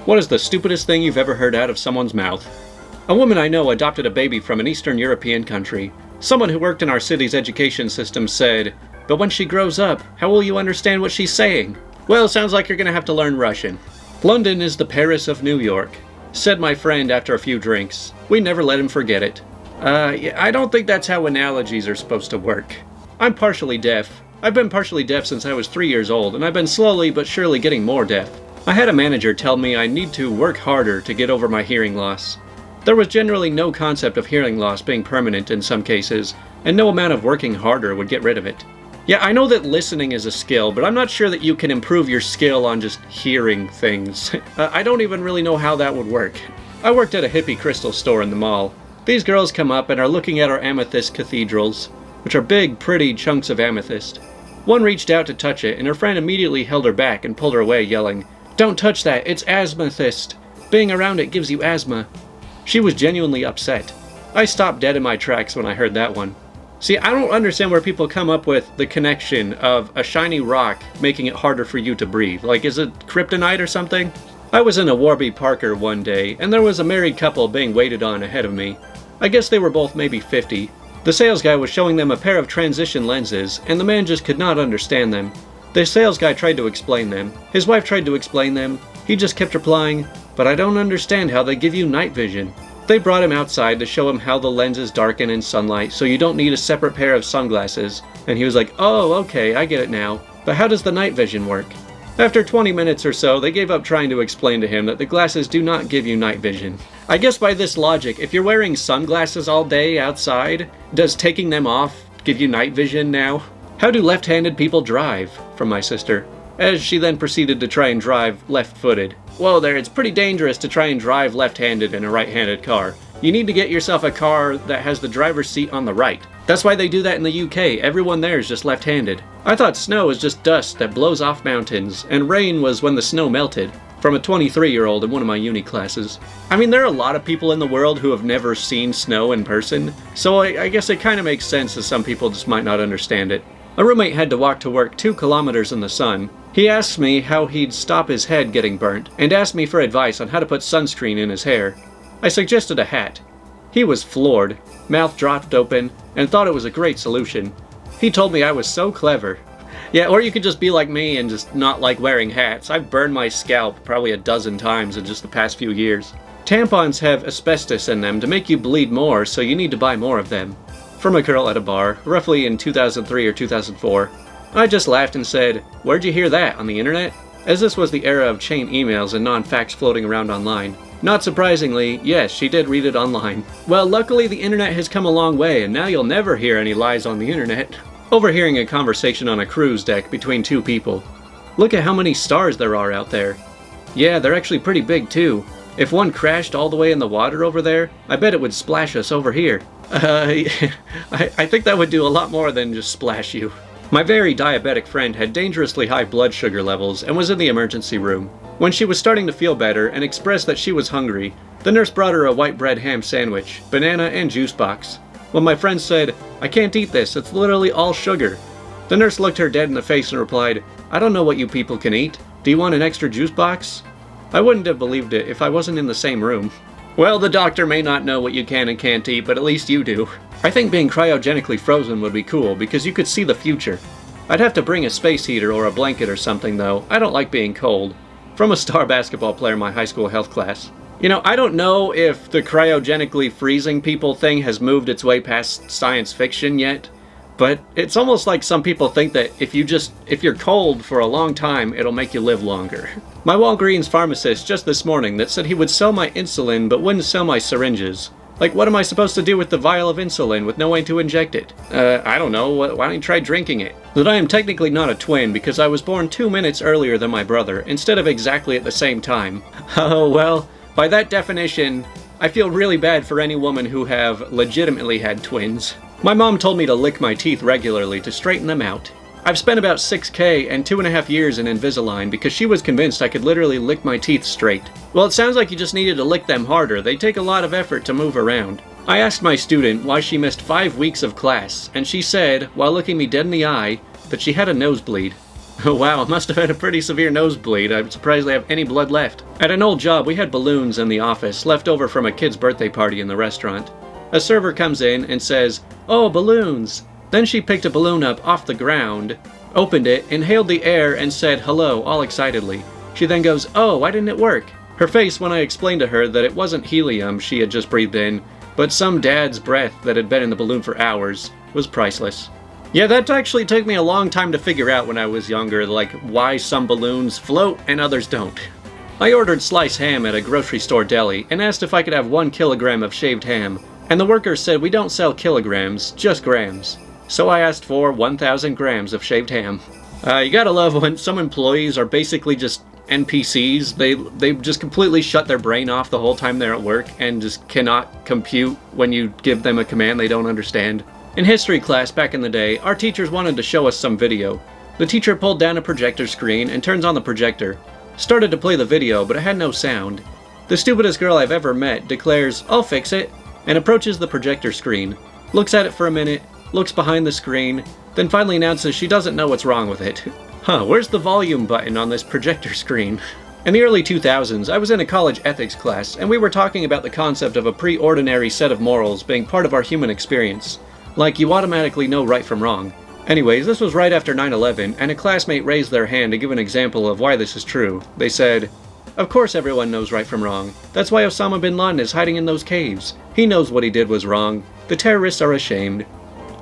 What is the stupidest thing you've ever heard out of someone's mouth? A woman I know adopted a baby from an Eastern European country. Someone who worked in our city's education system said, "But when she grows up, how will you understand what she's saying?" Well, sounds like you're gonna have to learn Russian. London is the Paris of New York, said my friend after a few drinks. We never let him forget it. I don't think that's how analogies are supposed to work. I'm partially deaf. I've been partially deaf since I was 3 years old, and I've been slowly but surely getting more deaf. I had a manager tell me I need to work harder to get over my hearing loss. There was generally no concept of hearing loss being permanent in some cases, and no amount of working harder would get rid of it. Yeah, I know that listening is a skill, but I'm not sure that you can improve your skill on just hearing things. I don't even really know how that would work. I worked at a hippie crystal store in the mall. These girls come up and are looking at our amethyst cathedrals, which are big, pretty chunks of amethyst. One reached out to touch it, and her friend immediately held her back and pulled her away, yelling, "Don't touch that, it's amethyst. Being around it gives you asthma." She was genuinely upset. I stopped dead in my tracks when I heard that one. See, I don't understand where people come up with the connection of a shiny rock making it harder for you to breathe. Like, is it kryptonite or something? I was in a Warby Parker one day, and there was a married couple being waited on ahead of me. I guess they were both maybe 50. The sales guy was showing them a pair of transition lenses, and the man just could not understand them. The sales guy tried to explain them. His wife tried to explain them. He just kept replying, "But I don't understand how they give you night vision." They brought him outside to show him how the lenses darken in sunlight, so you don't need a separate pair of sunglasses. And he was like, "Oh, okay, I get it now. But how does the night vision work?" After 20 minutes or so, they gave up trying to explain to him that the glasses do not give you night vision. I guess by this logic, if you're wearing sunglasses all day outside, does taking them off give you night vision now? "How do left-handed people drive?" from my sister, as she then proceeded to try and drive left-footed. "Whoa there, it's pretty dangerous to try and drive left-handed in a right-handed car. You need to get yourself a car that has the driver's seat on the right. That's why they do that in the UK. Everyone there is just left-handed. I thought snow is just dust that blows off mountains, and rain was when the snow melted." From a 23-year-old in one of my uni classes. I mean, there are a lot of people in the world who have never seen snow in person, so I guess it kind of makes sense that some people just might not understand it. A roommate had to walk to work 2 kilometers in the sun. He asked me how he'd stop his head getting burnt, and asked me for advice on how to put sunscreen in his hair. I suggested a hat. He was floored, mouth dropped open, and thought it was a great solution. He told me I was so clever. Yeah, or you could just be like me and just not like wearing hats. I've burned my scalp probably a dozen times in just the past few years. Tampons have asbestos in them to make you bleed more, so you need to buy more of them. From a girl at a bar, roughly in 2003 or 2004. I just laughed and said, "Where'd you hear that, on the internet?" As this was the era of chain emails and non-facts floating around online. Not surprisingly, yes, she did read it online. Well, luckily the internet has come a long way, and now you'll never hear any lies on the internet. Overhearing a conversation on a cruise deck between 2 people. "Look at how many stars there are out there." "Yeah, they're actually pretty big too. If one crashed all the way in the water over there, I bet it would splash us over here." I think that would do a lot more than just splash you. My very diabetic friend had dangerously high blood sugar levels and was in the emergency room. When she was starting to feel better and expressed that she was hungry, the nurse brought her a white bread ham sandwich, banana, and juice box. When my friend said, "I can't eat this, it's literally all sugar," the nurse looked her dead in the face and replied, "I don't know what you people can eat. Do you want an extra juice box?" I wouldn't have believed it if I wasn't in the same room. Well, the doctor may not know what you can and can't eat, but at least you do. I think being cryogenically frozen would be cool because you could see the future. I'd have to bring a space heater or a blanket or something though. I don't like being cold. From a star basketball player in my high school health class. You know, I don't know if the cryogenically freezing people thing has moved its way past science fiction yet, but it's almost like some people think that if you're cold for a long time, it'll make you live longer. My Walgreens pharmacist just this morning that said he would sell my insulin but wouldn't sell my syringes. Like, what am I supposed to do with the vial of insulin with no way to inject it? I don't know, why don't you try drinking it? That I am technically not a twin because I was born 2 minutes earlier than my brother, instead of exactly at the same time. Oh, well, by that definition, I feel really bad for any woman who have legitimately had twins. My mom told me to lick my teeth regularly to straighten them out. I've spent about $6,000 and 2.5 years in Invisalign because she was convinced I could literally lick my teeth straight. Well, it sounds like you just needed to lick them harder. They take a lot of effort to move around. I asked my student why she missed 5 weeks of class, and she said, while looking me dead in the eye, that she had a nosebleed. Wow, it must have had a pretty severe nosebleed. I'm surprised they have any blood left. At an old job, we had balloons in the office, left over from a kid's birthday party in the restaurant. A server comes in and says, "Oh, balloons." Then she picked a balloon up off the ground, opened it, inhaled the air, and said hello, all excitedly. She then goes, "Oh, why didn't it work?" Her face when I explained to her that it wasn't helium she had just breathed in, but some dad's breath that had been in the balloon for hours, was priceless. Yeah, that actually took me a long time to figure out when I was younger, like why some balloons float and others don't. I ordered sliced ham at a grocery store deli and asked if I could have 1 kilogram of shaved ham, and the worker said we don't sell kilograms, just grams. So I asked for 1,000 grams of shaved ham. You gotta love when some employees are basically just NPCs. They just completely shut their brain off the whole time they're at work and just cannot compute when you give them a command they don't understand. In history class back in the day, our teachers wanted to show us some video. The teacher pulled down a projector screen and turns on the projector. Started to play the video, but it had no sound. The stupidest girl I've ever met declares, "I'll fix it," and approaches the projector screen, looks at it for a minute, looks behind the screen, then finally announces she doesn't know what's wrong with it. Where's the volume button on this projector screen? In the early 2000s, I was in a college ethics class, and we were talking about the concept of a pre-ordinary set of morals being part of our human experience. Like, you automatically know right from wrong. Anyways, this was right after 9/11, and a classmate raised their hand to give an example of why this is true. They said, "Of course everyone knows right from wrong. That's why Osama bin Laden is hiding in those caves. He knows what he did was wrong. The terrorists are ashamed."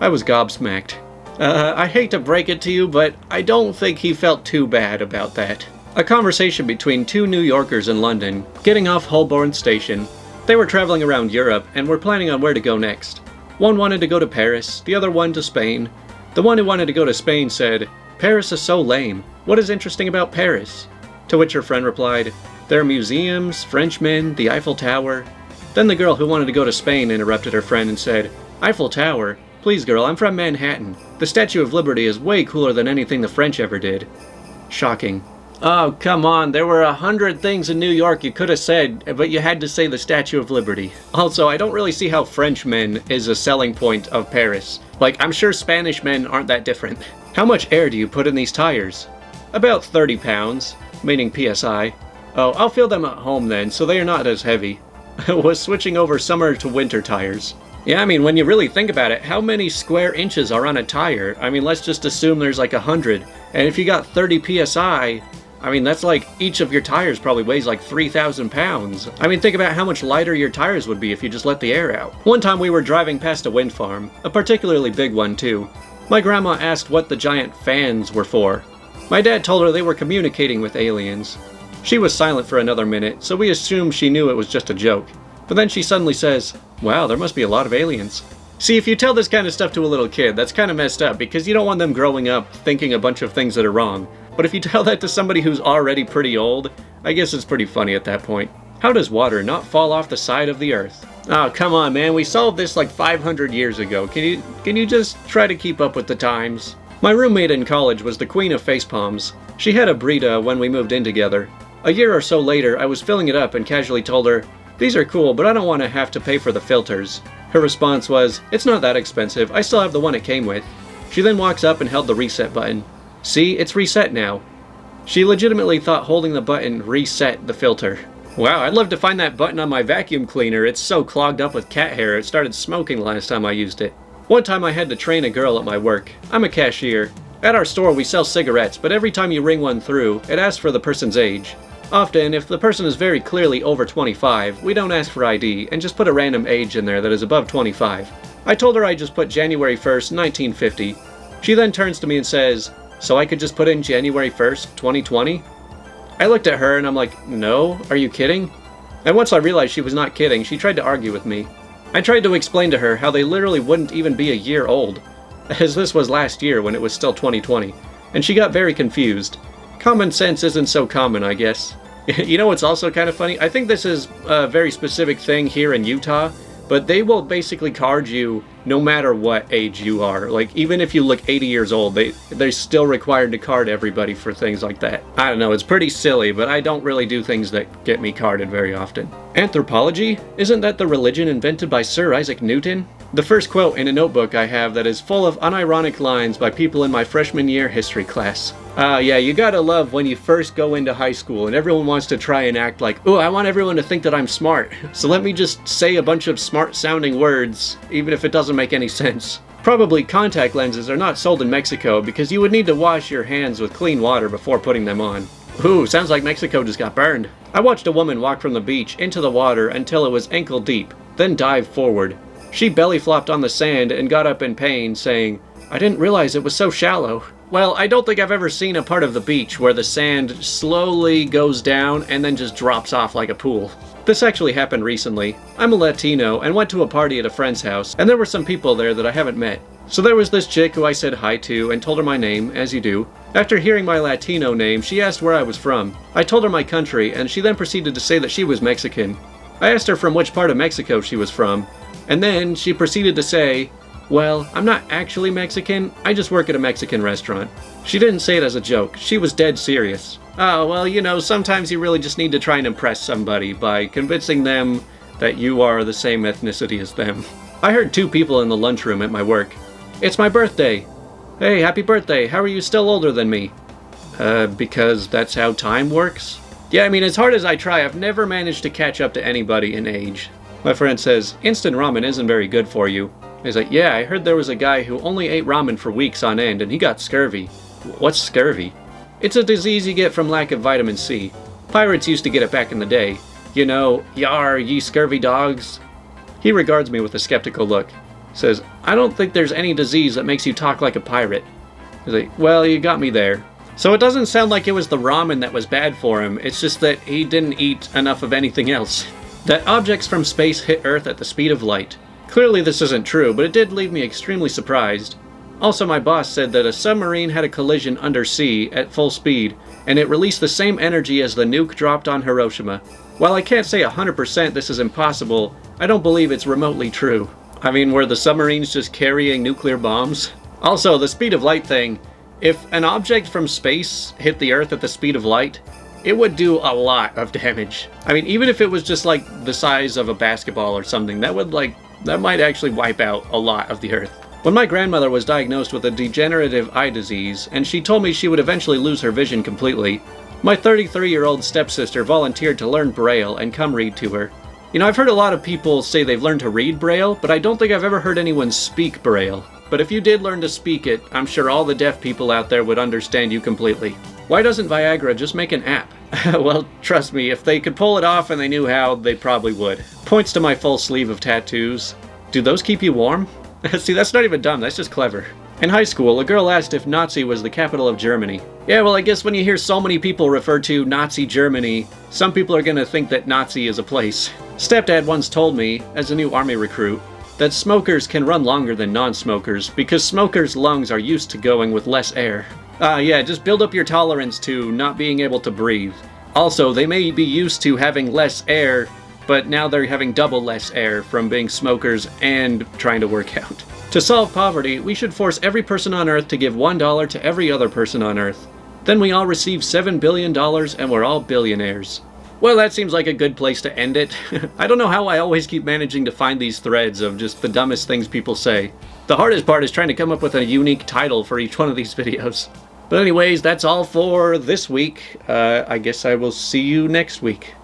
I was gobsmacked. I hate to break it to you, but I don't think he felt too bad about that. A conversation between 2 New Yorkers in London, getting off Holborn Station. They were traveling around Europe and were planning on where to go next. One wanted to go to Paris, the other one to Spain. The one who wanted to go to Spain said, "Paris is so lame. What is interesting about Paris?" To which her friend replied, "There are museums, Frenchmen, the Eiffel Tower." Then the girl who wanted to go to Spain interrupted her friend and said, "Eiffel Tower? Please girl, I'm from Manhattan. The Statue of Liberty is way cooler than anything the French ever did." Shocking. Oh, come on, there were 100 things in New York you could have said, but you had to say the Statue of Liberty. Also, I don't really see how Frenchmen is a selling point of Paris. Like, I'm sure Spanish men aren't that different. How much air do you put in these tires? About 30 pounds, meaning PSI. Oh, I'll fill them at home then, so they are not as heavy. Was switching over summer to winter tires. Yeah, I mean, when you really think about it, how many square inches are on a tire? I mean, let's just assume there's like 100. And if you got 30 PSI, I mean, that's like each of your tires probably weighs like 3,000 pounds. I mean, think about how much lighter your tires would be if you just let the air out. One time we were driving past a wind farm, a particularly big one too. My grandma asked what the giant fans were for. My dad told her they were communicating with aliens. She was silent for another minute, so we assumed she knew it was just a joke. But then she suddenly says, "Wow, there must be a lot of aliens." See, if you tell this kind of stuff to a little kid, that's kind of messed up because you don't want them growing up thinking a bunch of things that are wrong. But if you tell that to somebody who's already pretty old, I guess it's pretty funny at that point. How does water not fall off the side of the earth? Oh, come on, man, we solved this like 500 years ago. Can you just try to keep up with the times? My roommate in college was the queen of facepalms. She had a Brita when we moved in together. A year or so later, I was filling it up and casually told her, "These are cool, but I don't want to have to pay for the filters." Her response was, "It's not that expensive, I still have the one it came with." She then walks up and held the reset button. "See, it's reset now." She legitimately thought holding the button reset the filter. Wow, I'd love to find that button on my vacuum cleaner. It's so clogged up with cat hair, it started smoking last time I used it. One time I had to train a girl at my work. I'm a cashier. At our store we sell cigarettes, but every time you ring one through, it asks for the person's age. Often, if the person is very clearly over 25, we don't ask for ID and just put a random age in there that is above 25. I told her I just put January 1st, 1950. She then turns to me and says, "So I could just put in January 1st, 2020? I looked at her and I'm like, "No, are you kidding?" And once I realized she was not kidding, she tried to argue with me. I tried to explain to her how they literally wouldn't even be a year old, as this was last year when it was still 2020, and she got very confused. Common sense isn't so common, I guess. You know what's also kind of funny? I think this is a very specific thing here in Utah, but they will basically card you no matter what age you are. Like, even if you look 80 years old, they're still required to card everybody for things like that. I don't know, it's pretty silly, but I don't really do things that get me carded very often. Anthropology? Isn't that the religion invented by Sir Isaac Newton? The first quote in a notebook I have that is full of unironic lines by people in my freshman year history class. Yeah, you gotta love when you first go into high school and everyone wants to try and act like, oh, I want everyone to think that I'm smart. So let me just say a bunch of smart-sounding words, even if it doesn't make any sense. Probably contact lenses are not sold in Mexico because you would need to wash your hands with clean water before putting them on. Ooh, sounds like Mexico just got burned. I watched a woman walk from the beach into the water until it was ankle deep, then dive forward. She belly flopped on the sand and got up in pain, saying, I didn't realize it was so shallow. Well, I don't think I've ever seen a part of the beach where the sand slowly goes down and then just drops off like a pool. This actually happened recently. I'm a Latino and went to a party at a friend's house, and there were some people there that I haven't met. So there was this chick who I said hi to and told her my name, as you do. After hearing my Latino name, she asked where I was from. I told her my country, and she then proceeded to say that she was Mexican. I asked her from which part of Mexico she was from, and then she proceeded to say, well, I'm not actually Mexican, I just work at a Mexican restaurant. She didn't say it as a joke, she was dead serious. Oh, well, you know, sometimes you really just need to try and impress somebody by convincing them that you are the same ethnicity as them. I heard two people in the lunchroom at my work. It's my birthday. Hey, happy birthday, how are you still older than me? Because that's how time works? Yeah, I mean, as hard as I try, I've never managed to catch up to anybody in age. My friend says, instant ramen isn't very good for you. He's like, yeah, I heard there was a guy who only ate ramen for weeks on end and he got scurvy. What's scurvy? It's a disease you get from lack of vitamin C. Pirates used to get it back in the day. You know, yar, ye scurvy dogs. He regards me with a skeptical look. Says, I don't think there's any disease that makes you talk like a pirate. He's like, well, you got me there. So it doesn't sound like it was the ramen that was bad for him, it's just that he didn't eat enough of anything else. That objects from space hit Earth at the speed of light. Clearly this isn't true, but it did leave me extremely surprised. Also, my boss said that a submarine had a collision undersea at full speed, and it released the same energy as the nuke dropped on Hiroshima. While I can't say 100% this is impossible, I don't believe it's remotely true. I mean, were the submarines just carrying nuclear bombs? Also, the speed of light thing, if an object from space hit the Earth at the speed of light, it would do a lot of damage. I mean, even if it was just like the size of a basketball or something, that might actually wipe out a lot of the Earth. When my grandmother was diagnosed with a degenerative eye disease, and she told me she would eventually lose her vision completely, my 33-year-old stepsister volunteered to learn Braille and come read to her. You know, I've heard a lot of people say they've learned to read Braille, but I don't think I've ever heard anyone speak Braille. But if you did learn to speak it, I'm sure all the deaf people out there would understand you completely. Why doesn't Viagra just make an app? Well, trust me, if they could pull it off and they knew how, they probably would. Points to my full sleeve of tattoos. Do those keep you warm? See, that's not even dumb, that's just clever. In high school, a girl asked if Nazi was the capital of Germany. Yeah, well, I guess when you hear so many people refer to Nazi Germany, some people are gonna think that Nazi is a place. Stepdad once told me, as a new army recruit, that smokers can run longer than non-smokers because smokers' lungs are used to going with less air. Yeah, just build up your tolerance to not being able to breathe. Also, they may be used to having less air, but now they're having double less air from being smokers and trying to work out. To solve poverty, we should force every person on Earth to give $1 to every other person on Earth. Then we all receive $7 billion and we're all billionaires. Well, that seems like a good place to end it. I don't know how I always keep managing to find these threads of just the dumbest things people say. The hardest part is trying to come up with a unique title for each one of these videos. But anyways, that's all for this week. I guess I will see you next week.